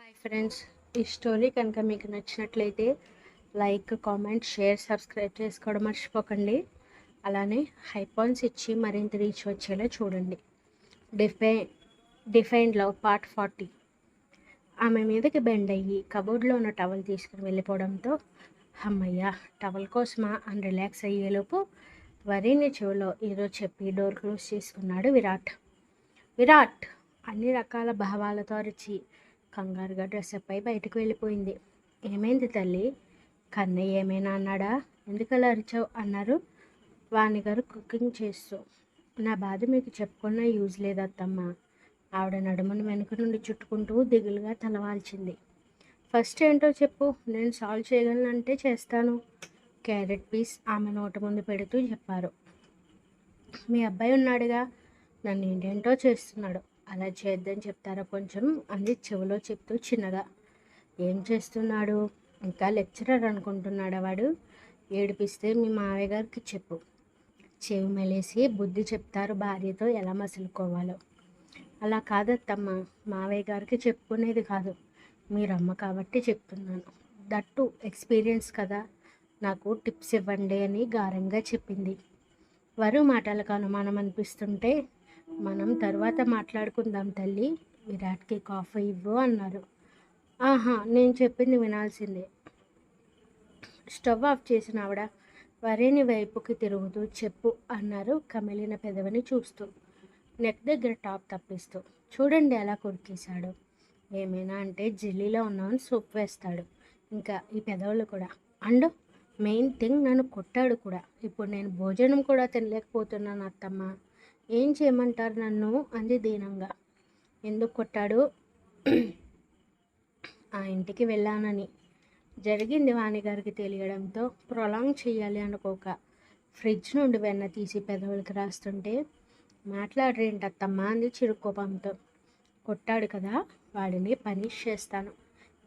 Hi friends, ఈ story కనుక మీకు నచ్చినట్లయితే లైక్, కామెంట్, షేర్, సబ్స్క్రైబ్ చేసుకోవడం మర్చిపోకండి. అలానే హై పాయింట్స్ ఇచ్చి మరింత రీచ్ వచ్చేలా చూడండి. Defy define love part 40. ఆమె మీదకి బెండ్ అయ్యి కబోర్డ్లో ఉన్న టవల్ తీసుకుని వెళ్ళిపోవడంతో అమ్మయ్య టవల్ కోసమా అని రిలాక్స్ అయ్యేలోపు వరిని చెవిలో ఏదో చెప్పి డోర్ క్లోజ్ చేసుకున్నాడు విరాట్. విరాట్ అన్ని రకాల భావాలతో అరిచి కంగారుగా డ్రెస్అప్ అయి బయటకు వెళ్ళిపోయింది. ఏమైంది తల్లి? కన్నయ్య ఏమైనా అన్నాడా? ఎందుకలా అరిచావు అన్నారు వాణిగారు కుకింగ్ చేస్తూ. నా బాధ మీకు చెప్పుకున్నా యూజ్ లేదు అత్తమ్మ. ఆవిడ నడుమును వెనుక నుండి చుట్టుకుంటూ దిగులుగా తలవాల్చింది. ఫస్ట్ ఏంటో చెప్పు, నేను సాల్వ్ చేయగలనంటే చేస్తాను. క్యారెట్ పీస్ ఆమె నోట ముందు పెడుతూ చెప్పారు. మీ అబ్బాయి ఉన్నాడుగా, నన్ను ఏంటేంటో చేస్తున్నాడు. అలా చేద్దని చెప్తారా కొంచెం అంది చెవిలో చెప్తూ చిన్నగా. ఏం చేస్తున్నాడు? ఇంకా లెక్చరర్ అనుకుంటున్నాడా వాడు? ఏడిపిస్తే మీ మావయ్య గారికి చెప్పు. చెవి మెలేసి బుద్ధి చెప్తారు భార్యతో ఎలా మసులుకోవాలో. అలా కాదత్తమ్మ, మావయ్య గారికి చెప్పుకునేది కాదు, మీరమ్మ కాబట్టి చెప్తున్నాను. దట్టు ఎక్స్పీరియన్స్ కదా, నాకు టిప్స్ ఇవ్వండి అని గారంగా చెప్పింది. వరు మాటలకు అనుమానం అనిపిస్తుంటే మనం తర్వాత మాట్లాడుకుందాం తల్లి, విరాట్కి కాఫీ ఇవ్వు అన్నారు. ఆహా, నేను చెప్పింది వినాల్సిందే. స్టవ్ ఆఫ్ చేసిన ఆవిడ వరేని వైపుకి తిరుగుతూ చెప్పు అన్నారు కమిలిన పెదవిని చూస్తూ, నెక్ దగ్గర టాప్ తప్పిస్తూ. చూడండి ఎలా కొరికేశాడు. ఏమైనా అంటే జిల్లీలో ఉన్నామని సూప్ వేస్తాడు. ఇంకా ఈ పెదవులు కూడా. అండ్ మెయిన్ థింగ్ నన్ను కొట్టాడు కూడా. ఇప్పుడు నేను భోజనం కూడా తినలేకపోతున్నాను అత్తమ్మ. ఏం చేయమంటారు నన్ను అంది దీనంగా. ఎందుకు కొట్టాడు? ఆ ఇంటికి వెళ్ళానని. జరిగింది వాణిగారికి తెలియడంతో ప్రొలాంగ్ చేయాలి అనుకోక ఫ్రిడ్జ్ నుండి వెన్న తీసి పెదవులకి రాస్తుంటే మాట్లాడరేంటత్తమ్మ అంది చిరుకోపంతో. కొట్టాడు కదా, వాడిని పనిష్ చేస్తాను.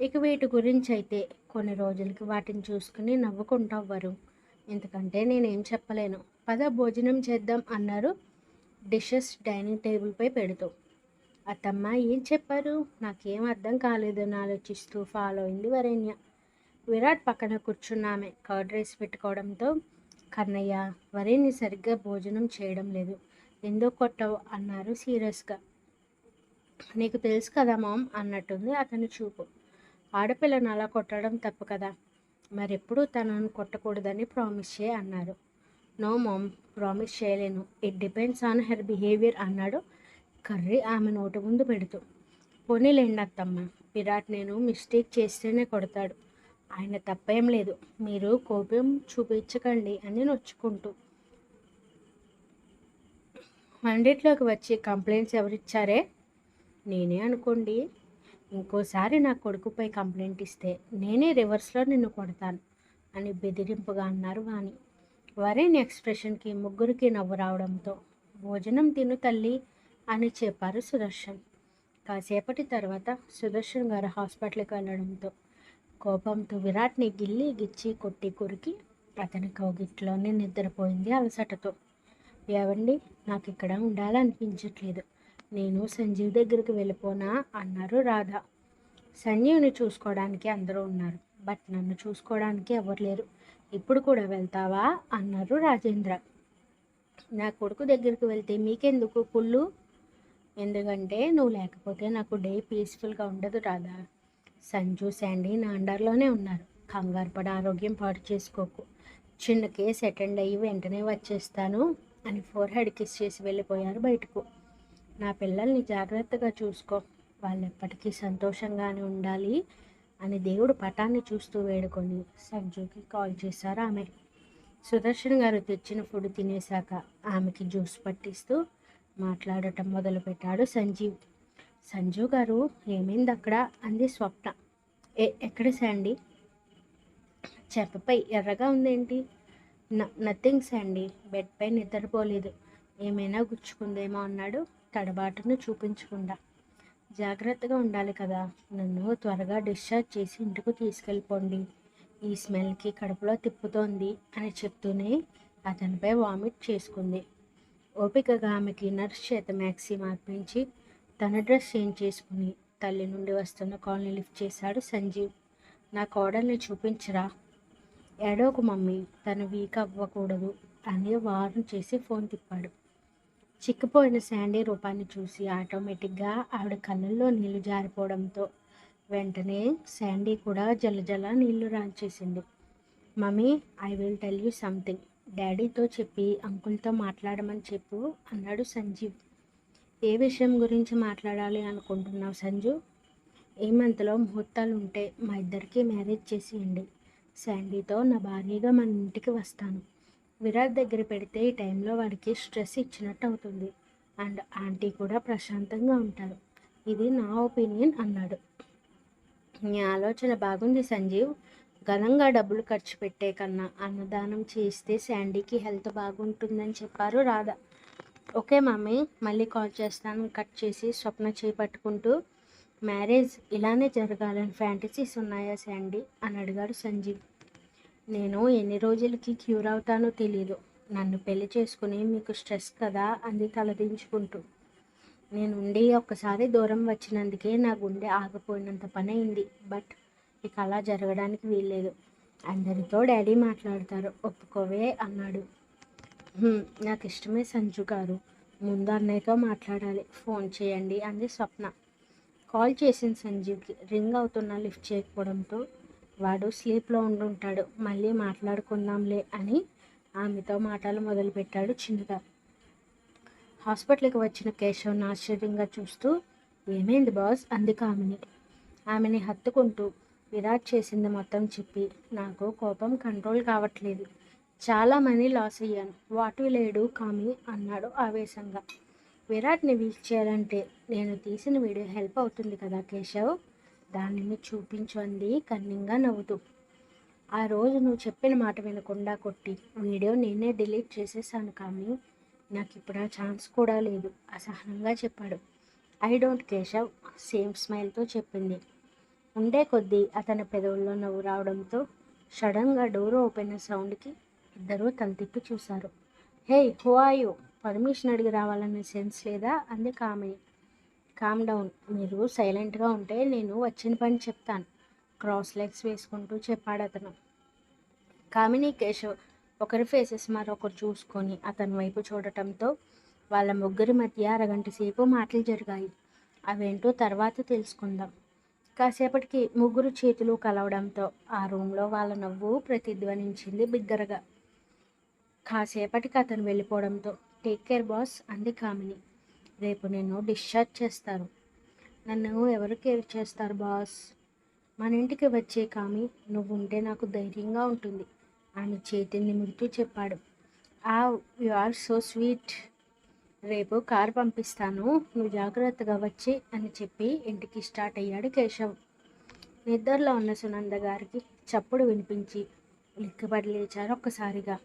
ఇక వీటి గురించి అయితే కొన్ని రోజులకి వాటిని చూసుకుని నవ్వుకుంటావ్వరు. ఎందుకంటే నేనేం చెప్పలేను. పద భోజనం చేద్దాం అన్నారు డిషెస్ డైనింగ్ టేబుల్పై పెడుతూ. అత్తమ్మ ఏం చెప్పారు? నాకేం అర్థం కాలేదని ఆలోచిస్తూ ఫాలో అయింది వరేణ్య. విరాట్ పక్కన కూర్చున్నామే కర్డ్ రైస్ పెట్టుకోవడంతో కన్నయ్య వరేణ్య సరిగ్గా భోజనం చేయడం లేదు, ఎందుకు కొట్టవు అన్నారు సీరియస్గా. నీకు తెలుసు కదా మామ్ అన్నట్టుంది అతని చూపు. ఆడపిల్లను అలా కొట్టడం తప్పు కదా, మరెప్పుడు తనను కొట్టకూడదని ప్రామిస్ చేయి అన్నారు. నో మామ్, ప్రామిస్ చేయలేను. It depends on her behaviour అన్నాడు కర్రీ ఆమె నోటి ముందు పెడుతూ. పోనీలేండి అత్తమ్మ, విరాట్ నేను మిస్టేక్ చేస్తేనే కొడతాడు, ఆయన తప్పేం లేదు, మీరు కోపం చూపించకండి అని నొచ్చుకుంటూ. వండిట్లోకి వచ్చి కంప్లైంట్స్ ఎవరిచ్చారే? నేనే అనుకోండి. ఇంకోసారి నా కొడుకుపై కంప్లైంట్ ఇస్తే నేనే రివర్స్లో నిన్ను కొడతాను అని బెదిరింపుగా అన్నారు వాణి. వరేణి ఎక్స్ప్రెషన్కి ముగ్గురికి నవ్వు రావడంతో భోజనం తిను తల్లి అని చెప్పారు సుదర్శన్. కాసేపటి తర్వాత సుదర్శన్ గారు హాస్పిటల్కి వెళ్ళడంతో కోపంతో విరాట్ని గిల్లి గిచ్చి కొట్టి కొరికి అతని కౌగిట్లోనే నిద్రపోయింది అలసటతో. ఏవండి, నాకు ఇక్కడ ఉండాలనిపించట్లేదు, నేను సంజీవ్ దగ్గరికి వెళ్ళిపోనా అన్నారు రాధ. సంజీవ్ని చూసుకోవడానికి అందరూ ఉన్నారు, బట్ నన్ను చూసుకోవడానికి ఎవరు లేరు, ఇప్పుడు కూడా వెళ్తావా అన్నారు రాజేంద్ర. నా కొడుకు దగ్గరికి వెళ్తే మీకెందుకు కుళ్ళు? ఎందుకంటే నువ్వు లేకపోతే నాకు డే పీస్ఫుల్గా ఉండదు రాదా. సంజు శాండీ నా అండర్లోనే ఉన్నారు, కంగారు పడి ఆరోగ్యం పాడు చేసుకోకు. చిన్న కేసు అటెండ్ అయ్యి వెంటనే వచ్చేస్తాను అని ఫోర్హెడ్ కిస్ చేసి వెళ్ళిపోయారు బయటకు. నా పిల్లల్ని జాగ్రత్తగా చూసుకో, వాళ్ళు ఎప్పటికీ సంతోషంగానే ఉండాలి అని దేవుడు పటాన్ని చూస్తూ వేడుకొని సంజుకి కాల్ చేశారు ఆమె. సుదర్శన్ గారు తెచ్చిన ఫుడ్ తినేశాక ఆమెకి జ్యూస్ పట్టిస్తూ మాట్లాడటం మొదలుపెట్టాడు సంజీవ్. సంజు గారు ఏమైంది అక్కడ అంది స్వప్న. ఎక్కడ శాండీ? చెంపపై ఎర్రగా ఉందేంటి? నథింగ్ శాండీ, బెడ్ పై నిద్రపోలేదు, ఏమైనా గుచ్చుకుందేమో అన్నాడు తడబాటును చూపించకుండా. జాగ్రత్తగా ఉండాలి కదా, నన్ను త్వరగా డిశ్చార్జ్ చేసి ఇంటికి తీసుకెళ్ళిపోండి, ఈ స్మెల్కి కడుపులో తిప్పుతోంది అని చెప్తూనే అతనిపై వామిట్ చేసుకుంది. ఓపికగా ఆమెకి నర్స్ చేత మ్యాక్సీ మార్పించి తన డ్రెస్ చేంజ్ చేసుకుని తల్లి నుండి వస్తున్న కాల్ని లిఫ్ట్ చేశాడు సంజీవ్. నా కోడల్ని చూపించరా. ఏడోకు మమ్మీ, తను వీక్ అవ్వకూడదు అని వార్న్ చేసి ఫోన్ తిప్పాడు. చిక్కిపోయిన శాండీ రూపాన్ని చూసి ఆటోమేటిక్గా ఆవిడ కళ్ళల్లో నీళ్లు జారిపోవడంతో వెంటనే శాండీ కూడా జలజల నీళ్లు రాల్చేసింది. Mummy, I will tell you something. డాడీతో చెప్పి అంకుల్తో మాట్లాడమని చెప్పు అన్నాడు సంజీవ్. ఏ విషయం గురించి మాట్లాడాలి అనుకుంటున్నావు సంజు? ఈ మంత్లో ముహూర్తాలు ఉంటే మా ఇద్దరికి మ్యారేజ్ చేసేయండి. శాండీతో నా భార్యగా మన ఇంటికి వస్తాను. విరాట్ దగ్గర పెడితే ఈ టైంలో వాడికి స్ట్రెస్ ఇచ్చినట్టు అవుతుంది. అండ్ ఆంటీ కూడా ప్రశాంతంగా ఉంటారు. ఇది నా ఒపీనియన్ అన్నాడు. నీ ఆలోచన బాగుంది సంజీవ్. ఘనంగా డబ్బులు ఖర్చు పెట్టే కన్నా అన్నదానం చేస్తే శాండీకి హెల్త్ బాగుంటుందని చెప్పారు రాధ. ఓకే మమ్మీ, మళ్ళీ కాల్ చేస్తాను. కట్ చేసి స్వప్న చేపట్టుకుంటూ, మ్యారేజ్ ఇలానే జరగాలని ఫ్యాంటసీస్ ఉన్నాయా శాండీ అని అడిగాడు సంజీవ్. నేను ఎన్ని రోజులకి క్యూర్ అవుతానో తెలీదు. నన్ను పెళ్లి చేసుకుని మీకు స్ట్రెస్ కదా అంది తలదించుకుంటూ. నేనుండి ఒక్కసారి దూరం వచ్చినందుకే నా గుండె ఆగిపోయినంత పని అయింది. బట్ ఇక అలా జరగడానికి వీల్లేదు. అందరితో డాడీ మాట్లాడతారు, ఒప్పుకోవే అన్నాడు. నాకు ఇష్టమే సంజు గారు. ముందు అన్నయ్యతో మాట్లాడాలి. ఫోన్ చేయండి అంది స్వప్న. కాల్ చేసింది సంజీవ్కి. రింగ్ అవుతున్నా లిఫ్ట్ చేయకపోవడంతో వాడు స్లీప్లో ఉండుంటాడు, మళ్ళీ మాట్లాడుకుందాంలే అని ఆమెతో మాటలు మొదలుపెట్టాడు చిన్నగా. హాస్పిటల్కి వచ్చిన కేశవ్ని ఆశ్చర్యంగా చూస్తూ, ఏమైంది బాస్ అంది కామిని. ఆమెని హత్తుకుంటూ విరాట్ చేసింది మొత్తం చెప్పి, నాకు కోపం కంట్రోల్ కావట్లేదు. చాలా మనీ లాస్ అయ్యాను. వాటు లేడు కామి అన్నాడు ఆవేశంగా. విరాట్ని వీక్ చేయాలంటే నేను తీసిన వీడియో హెల్ప్ అవుతుంది కదా కేశవ్, దానిని చూపించు అంది కన్నింగా నవ్వుతూ. ఆ రోజు నువ్వు చెప్పిన మాట వినకుండా కొట్టి వీడియో నేనే డిలీట్ చేసేసాను కామి. నాకు ఇప్పుడు ఆ ఛాన్స్ కూడా లేదు అసహనంగా చెప్పాడు. ఐ డోంట్ కేశవ్ సేమ్ స్మైల్తో చెప్పింది. ఉండే కొద్దీ అతని పెదవుల్లో నవ్వు రావడంతో సడన్గా డోర్ ఓపెన్ సౌండ్కి ఇద్దరూ తల తిప్పి చూశారు. హే, హూ ఆర్ యూ? పర్మిషన్ అడిగి రావాలనే సెన్స్ లేదా అంది కామిని. Calm down. మీరు సైలెంట్గా ఉంటే నేను వచ్చిన పని చెప్తాను క్రాస్ లెగ్స్ వేసుకుంటూ చెప్పాడు అతను. కామిని కేశవ్ ఒకరి ఫేసెస్ మరొకరు చూసుకొని అతని వైపు చూడటంతో వాళ్ళ ముగ్గురి మధ్య అరగంట సేపు మాటలు జరిగాయి. అవేంటో తర్వాత తెలుసుకుందాం. కాసేపటికి ముగ్గురు చేతులు కలవడంతో ఆ రూమ్లో వాళ్ళ నవ్వు ప్రతిధ్వనించింది బిగ్గరగా. కాసేపటికి అతను వెళ్ళిపోవడంతో టేక్ కేర్ బాస్ అంది కామిని. రేపు నేను డిశ్చార్జ్ చేస్తారు. నన్ను ఎవరు కేర్ చేస్తారు బాస్? మన ఇంటికి వచ్చే కామి, నువ్వు ఉంటే నాకు ధైర్యంగా ఉంటుంది ఆమె చేతిని నిమురుతూ చెప్పాడు. You are so sweet. రేపు కారు పంపిస్తాను, నువ్వు జాగ్రత్తగా వచ్చి అని చెప్పి ఇంటికి స్టార్ట్ అయ్యాడు కేశవ్. నిద్రలో ఉన్న సునంద గారికి చప్పుడు వినిపించి లిక్కబడి లేచారు ఒక్కసారిగా.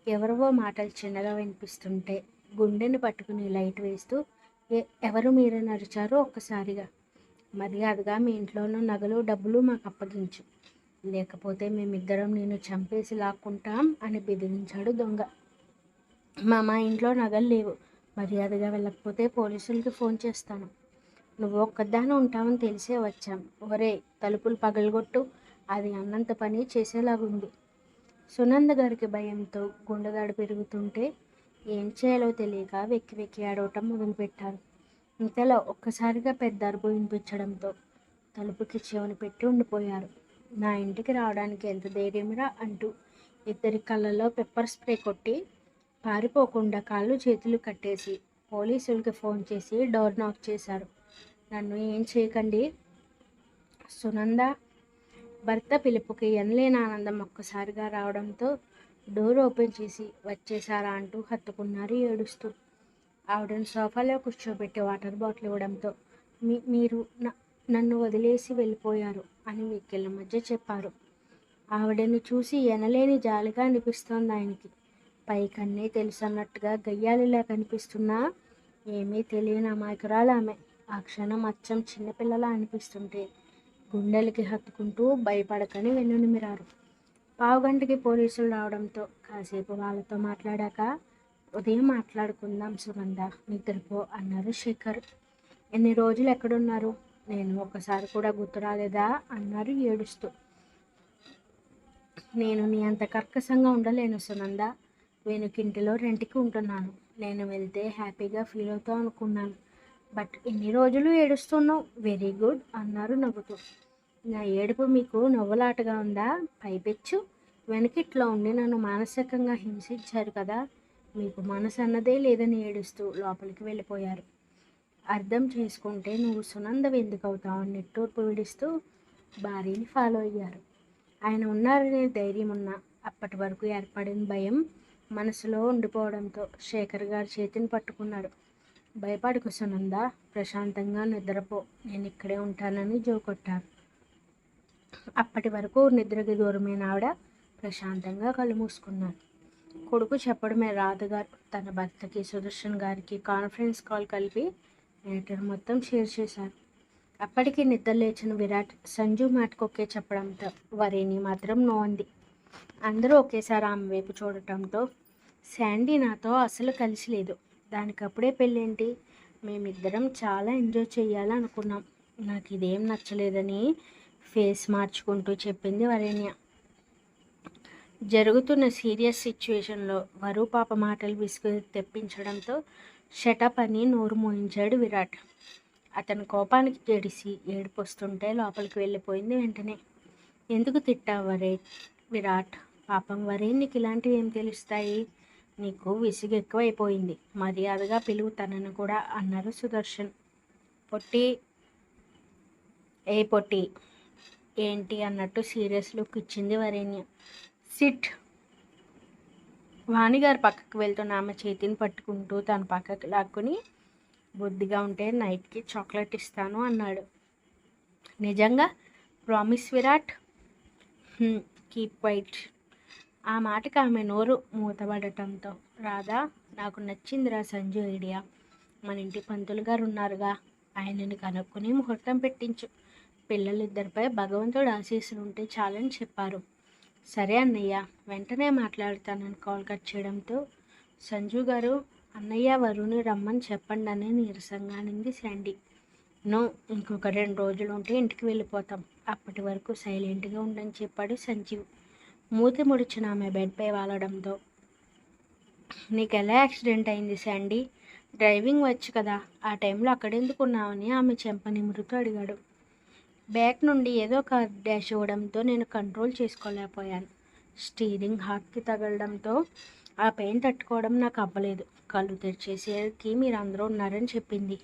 ఎవరివో మాటలు చిన్నగా వినిపిస్తుంటే గుండెని పట్టుకుని లైట్ వేస్తూ, ఎవరు మీరని అరిచారు ఒక్కసారిగా. మర్యాదగా మీ ఇంట్లోనూ నగలు డబ్బులు మాకు అప్పగించు, లేకపోతే మేమిద్దరం నేను చంపేసి లాక్కుంటాం అని బెదిరించాడు దొంగ. మా ఇంట్లో నగలు లేవు. మర్యాదగా వెళ్ళకపోతే పోలీసులకి ఫోన్ చేస్తాను. నువ్వు ఒక్కదాన్ని ఉంటావని తెలిసే వచ్చాం. ఒరే, తలుపులు పగలగొట్టు, అది అన్నంత పని చేసేలాగుంది. సునంద గారికి భయంతో గుండెగాడు పెరుగుతుంటే ఏం చేయాలో తెలియక వెక్కి వెక్కి ఆడవటం మొదలుపెట్టారు. ఇంతలో ఒక్కసారిగా పెద్ద అరుపు వినిపించడంతో తలుపుకి చెవిని పెట్టి ఉండిపోయారు. నా ఇంటికి రావడానికి ఎంత ధైర్యమరా అంటూ ఇద్దరి కళ్ళల్లో పెప్పర్ స్ప్రే కొట్టి పారిపోకుండా కాళ్ళు చేతులు కట్టేసి పోలీసులకి ఫోన్ చేసి డోర్ నాక్ చేశారు. నన్ను ఏం చేయకండి. సునంద భర్త పిలుపుకి ఎనలేని ఆనందం ఒక్కసారిగా రావడంతో డోర్ ఓపెన్ చేసి వచ్చేసారా అంటూ హత్తుకున్నారు ఏడుస్తూ. ఆవిడని సోఫాలో కూర్చోబెట్టి వాటర్ బాటిల్ ఇవ్వడంతో మీరు నన్ను వదిలేసి వెళ్ళిపోయారు అని వెక్కిళ్ళ మధ్య చెప్పారు. ఆవిడని చూసి ఎనలేని జాలిగా అనిపిస్తోంది ఆయనకి. పైకన్నే తెలుసన్నట్టుగా గయ్యాలిలా కనిపిస్తున్నా ఏమీ తెలియని అమాయకురాలు ఆమె. ఆ క్షణం అచ్చం చిన్నపిల్లలా అనిపిస్తుంటే గుండెలకి హత్తుకుంటూ భయపడకని వెన్నునిమిరారు. పావుగంటకి పోలీసులు రావడంతో కాసేపు వాళ్ళతో మాట్లాడాక ఉదయం మాట్లాడుకుందాం సునంద, నిద్రపో అన్నారు శేఖర్. ఎన్ని రోజులు ఎక్కడున్నారు? నేను ఒకసారి కూడా గుర్తు రాలేదా అన్నారు ఏడుస్తూ. నేను నీ అంత కర్కశంగా ఉండలేను సునంద. వెనుకింటిలో రెంట్కి ఉంటున్నాను. నేను వెళ్తే హ్యాపీగా ఫీల్ అవుతావు అనుకున్నాను. బట్ ఇన్ని రోజులు ఏడుస్తున్నావు. వెరీ గుడ్ అన్నారు నవ్వుతూ. నా ఏడుపు మీకు నవ్వులాటగా ఉందా? పైపెచ్చు వెనకిట్లో ఉండి నన్ను మానసికంగా హింసించారు కదా. మీకు మనసు అన్నదే లేదని ఏడుస్తూ లోపలికి వెళ్ళిపోయారు. అర్థం చేసుకుంటే నువ్వు సునందవి ఎందుకు అవుతావు నిట్టూర్పు విడుస్తూ భార్యని ఫాలో అయ్యారు. ఆయన ఉన్నారనే ధైర్యం ఉన్నా అప్పటి వరకు ఏర్పడిన భయం మనసులో ఉండిపోవడంతో శేఖర్ గారి చేతిని పట్టుకున్నాడు. భయపడకు సునంద, ప్రశాంతంగా నిద్రపో, నేను ఇక్కడే ఉంటానని జోకొట్టారు. అప్పటి వరకు నిద్రకి దూరమైన ఆవిడ ప్రశాంతంగా కళ్ళు మూసుకున్నారు. కొడుకు చెప్పడమే రాధగారు తన భర్తకి సుదర్శన్ గారికి కాన్ఫరెన్స్ కాల్ కలిపి మ్యాటర్ మొత్తం షేర్ చేశారు. అప్పటికి నిద్ర లేచిన విరాట్ సంజు మాటకొకే చెప్పడంతో వరేని మాత్రం నో అంది. అందరూ ఒకేసారి ఆమె వైపు చూడటంతో శాండీ నాతో అసలు కలిసి లేదు, దానికప్పుడే పెళ్ళేంటి, మేమిద్దరం చాలా ఎంజాయ్ చేయాలనుకున్నాం, నాకు ఇదేం నచ్చలేదని ఫేస్ మార్చుకుంటూ చెప్పింది వరేణ్య. జరుగుతున్న సీరియస్ సిచ్యువేషన్లో వరు పాప మాటలు విసుగు తెప్పించడంతో షటప్ అని నోరు మోయించాడు విరాట్. అతని కోపానికి జడిసి ఏడుపు వస్తుంటే లోపలికి వెళ్ళిపోయింది వెంటనే. ఎందుకు తిట్టావు విరాట్? పాపం వరేణ్యకి ఇలాంటివి ఏం తెలుస్తాయి, నీకు విసుగు ఎక్కువైపోయింది, మర్యాదగా పిలువు తనను కూడా అన్నారు సుదర్శన్. పొట్టి పొట్టి ఏంటి అన్నట్టు సీరియస్ లుక్ ఇచ్చింది వరేణ్య. సిట్. వాణిగారు పక్కకు వెళ్తున్న ఆమె చేతిని పట్టుకుంటూ తన పక్కకు లాక్కుని బుద్ధిగా ఉంటే నైట్కి చాక్లెట్ ఇస్తాను అన్నాడు. నిజంగా? ప్రామిస్ విరాట్? Keep quiet. ఆ మాటకి ఆమె నోరు మూతబడటంతో రాధా, నాకు నచ్చిందిరా సంజు ఐడియా. మన ఇంటి పంతులు గారు ఉన్నారుగా, ఆయనని కనుక్కొని ముహూర్తం పెట్టించు. పిల్లలిద్దరిపై భగవంతుడు ఆశీస్సులు ఉంటే చాలని చెప్పారు. సరే అన్నయ్య, వెంటనే మాట్లాడతానని కాల్ కట్ చేయడంతో సంజు గారు, అన్నయ్య వరుని రమ్మని చెప్పండి అని నీరసంగా అనింది శాండీ. నో, ఇంకొక 2 రోజులు ఉంటే ఇంటికి వెళ్ళిపోతాం, అప్పటి వరకు సైలెంట్గా ఉండని చెప్పాడు సంజీవ్. మూతి ముడిచిన ఆమె బెడ్పై వాలడంతో నీకు ఎలా యాక్సిడెంట్ అయింది శాండీ? డ్రైవింగ్ వచ్చు కదా, ఆ టైంలో అక్కడెందుకున్నావని ఆమె చెంప నిమురుతూ అడిగాడు. బ్యాక్ నుండి ఏదో కార్ డాష్ ఇవ్వడంతో నేను కంట్రోల్ చేసుకోలేకపోయాను. స్టీరింగ్ హార్ట్కి తగలడంతో ఆ పెయిన్ తట్టుకోవడం నాకు అవ్వలేదు. కళ్ళు తెరిచేసరికి మీరు అందరూ ఉన్నారని చెప్పింది.